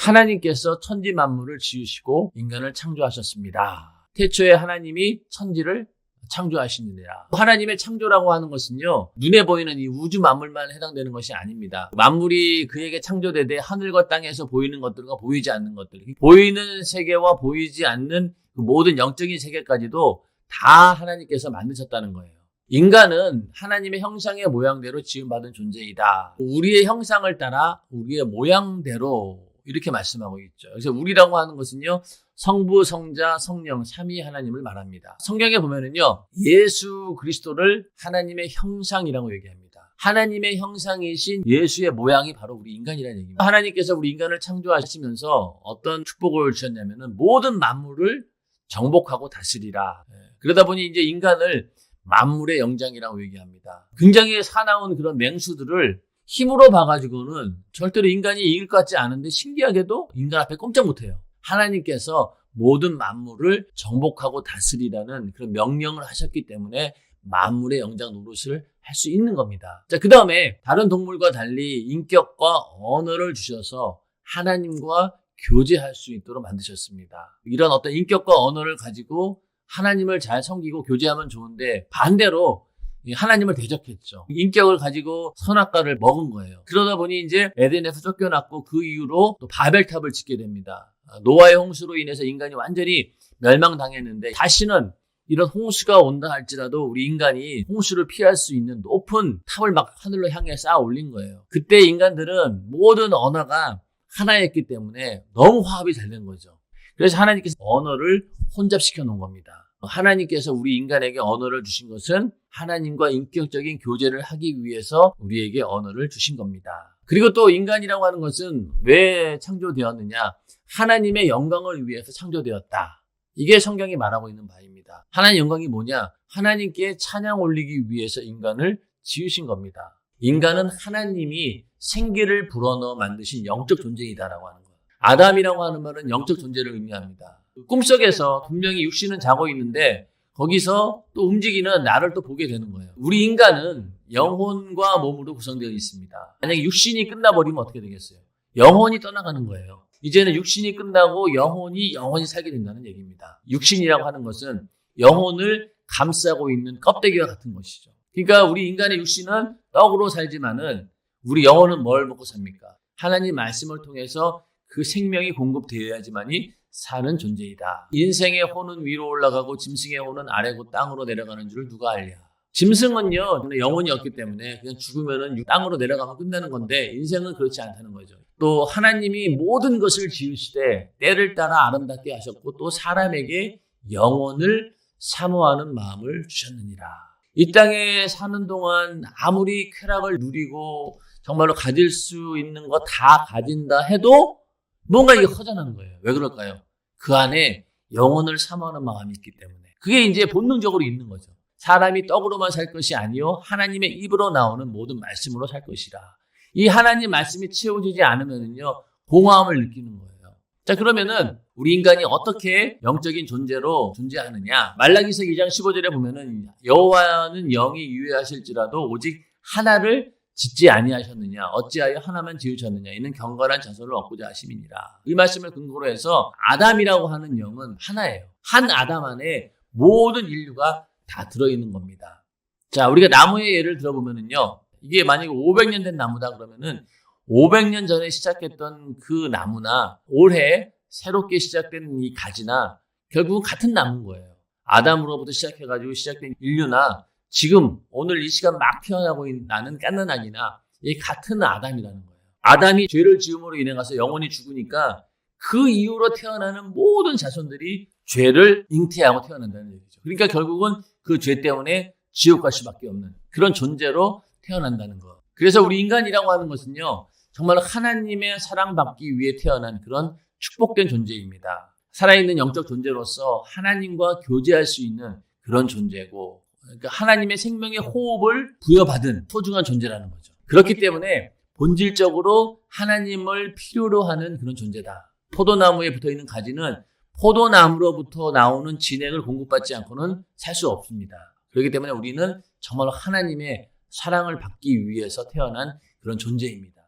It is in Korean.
하나님께서 천지 만물을 지으시고 인간을 창조하셨습니다. 태초에 하나님이 천지를 창조하시느니라. 하나님의 창조라고 하는 것은요, 눈에 보이는 이 우주 만물만 해당되는 것이 아닙니다. 만물이 그에게 창조되되 하늘과 땅에서 보이는 것들과 보이지 않는 것들, 보이는 세계와 보이지 않는 그 모든 영적인 세계까지도 다 하나님께서 만드셨다는 거예요. 인간은 하나님의 형상의 모양대로 지음받은 존재이다. 우리의 형상을 따라 우리의 모양대로 이렇게 말씀하고 있죠. 그래서 우리라고 하는 것은요, 성부, 성자, 성령, 삼위 하나님을 말합니다. 성경에 보면은요, 예수 그리스도를 하나님의 형상이라고 얘기합니다. 하나님의 형상이신 예수의 모양이 바로 우리 인간이라는 얘기입니다. 하나님께서 우리 인간을 창조하시면서 어떤 축복을 주셨냐면은 모든 만물을 정복하고 다스리라. 그러다 보니 이제 인간을 만물의 영장이라고 얘기합니다. 굉장히 사나운 그런 맹수들을 힘으로 봐가지고는 절대로 인간이 이길 것 같지 않은데 신기하게도 인간 앞에 꼼짝 못해요. 하나님께서 모든 만물을 정복하고 다스리라는 그런 명령을 하셨기 때문에 만물의 영장 노릇을 할 수 있는 겁니다. 자, 그 다음에 다른 동물과 달리 인격과 언어를 주셔서 하나님과 교제할 수 있도록 만드셨습니다. 이런 어떤 인격과 언어를 가지고 하나님을 잘 섬기고 교제하면 좋은데 반대로 하나님을 대적했죠. 인격을 가지고 선악과를 먹은 거예요. 그러다 보니 이제 에덴에서 쫓겨났고 그 이후로 또 바벨탑을 짓게 됩니다. 노아의 홍수로 인해서 인간이 완전히 멸망당했는데 다시는 이런 홍수가 온다 할지라도 우리 인간이 홍수를 피할 수 있는 높은 탑을 막 하늘로 향해 쌓아 올린 거예요. 그때 인간들은 모든 언어가 하나였기 때문에 너무 화합이 잘 된 거죠. 그래서 하나님께서 언어를 혼잡시켜 놓은 겁니다. 하나님께서 우리 인간에게 언어를 주신 것은 하나님과 인격적인 교제를 하기 위해서 우리에게 언어를 주신 겁니다. 그리고 또 인간이라고 하는 것은 왜 창조되었느냐? 하나님의 영광을 위해서 창조되었다. 이게 성경이 말하고 있는 바입니다. 하나님의 영광이 뭐냐? 하나님께 찬양 올리기 위해서 인간을 지으신 겁니다. 인간은 하나님이 생기를 불어넣어 만드신 영적 존재이다라고 하는 거예요. 아담이라고 하는 말은 영적 존재를 의미합니다. 꿈속에서 분명히 육신은 자고 있는데 거기서 또 움직이는 나를 또 보게 되는 거예요. 우리 인간은 영혼과 몸으로 구성되어 있습니다. 만약에 육신이 끝나버리면 어떻게 되겠어요? 영혼이 떠나가는 거예요. 이제는 육신이 끝나고 영혼이 살게 된다는 얘기입니다. 육신이라고 하는 것은 영혼을 감싸고 있는 껍데기와 같은 것이죠. 그러니까 우리 인간의 육신은 떡으로 살지만은 우리 영혼은 뭘 먹고 삽니까? 하나님 말씀을 통해서 그 생명이 공급되어야지만이 사는 존재이다. 인생의 혼은 위로 올라가고 짐승의 혼은 아래고 땅으로 내려가는 줄을 누가 알랴. 짐승은요, 영혼이 없기 때문에 그냥 죽으면은 땅으로 내려가면 끝나는 건데 인생은 그렇지 않다는 거죠. 또 하나님이 모든 것을 지으시되 때를 따라 아름답게 하셨고 또 사람에게 영혼을 사모하는 마음을 주셨느니라. 이 땅에 사는 동안 아무리 쾌락을 누리고 정말로 가질 수 있는 거 다 가진다 해도 뭔가 이게 허전한 거예요. 왜 그럴까요? 그 안에 영혼을 사모하는 마음이 있기 때문에. 그게 이제 본능적으로 있는 거죠. 사람이 떡으로만 살 것이 아니요 하나님의 입으로 나오는 모든 말씀으로 살 것이라. 이 하나님 말씀이 채워지지 않으면요 공허함을 느끼는 거예요. 자, 그러면은 우리 인간이 어떻게 영적인 존재로 존재하느냐? 말라기서 2장 15절에 보면은 여호와는 영이 유예하실지라도 오직 하나를 짓지 아니하셨느냐? 어찌하여 하나만 지으셨느냐? 이는 경건한 자손을 얻고자 하심이니라. 이 말씀을 근거로 해서 아담이라고 하는 영은 하나예요. 한 아담 안에 모든 인류가 다 들어있는 겁니다. 자, 우리가 나무의 예를 들어보면은요, 이게 만약에 500년 된 나무다 그러면은 500년 전에 시작했던 그 나무나 올해 새롭게 시작된 이 가지나 결국은 같은 나무인 거예요. 아담으로부터 시작해가지고 시작된 인류나 지금 오늘 이 시간 막 태어나고 있는 깐난아기나 이 같은 아담이라는 거예요. 아담이 죄를 지음으로 인해 가서 영혼이 죽으니까 그 이후로 태어나는 모든 자손들이 죄를 잉태하고 태어난다는 얘기죠. 그러니까 결국은 그 죄 때문에 지옥 갈 수밖에 없는 그런 존재로 태어난다는 거. 그래서 우리 인간이라고 하는 것은요, 정말 하나님의 사랑받기 위해 태어난 그런 축복된 존재입니다. 살아있는 영적 존재로서 하나님과 교제할 수 있는 그런 존재고, 그러니까 하나님의 생명의 호흡을 부여받은 소중한 존재라는 거죠. 그렇기 때문에 본질적으로 하나님을 필요로 하는 그런 존재다. 포도나무에 붙어있는 가지는 포도나무로부터 나오는 진액을 공급받지 않고는 살 수 없습니다. 그렇기 때문에 우리는 정말 하나님의 사랑을 받기 위해서 태어난 그런 존재입니다.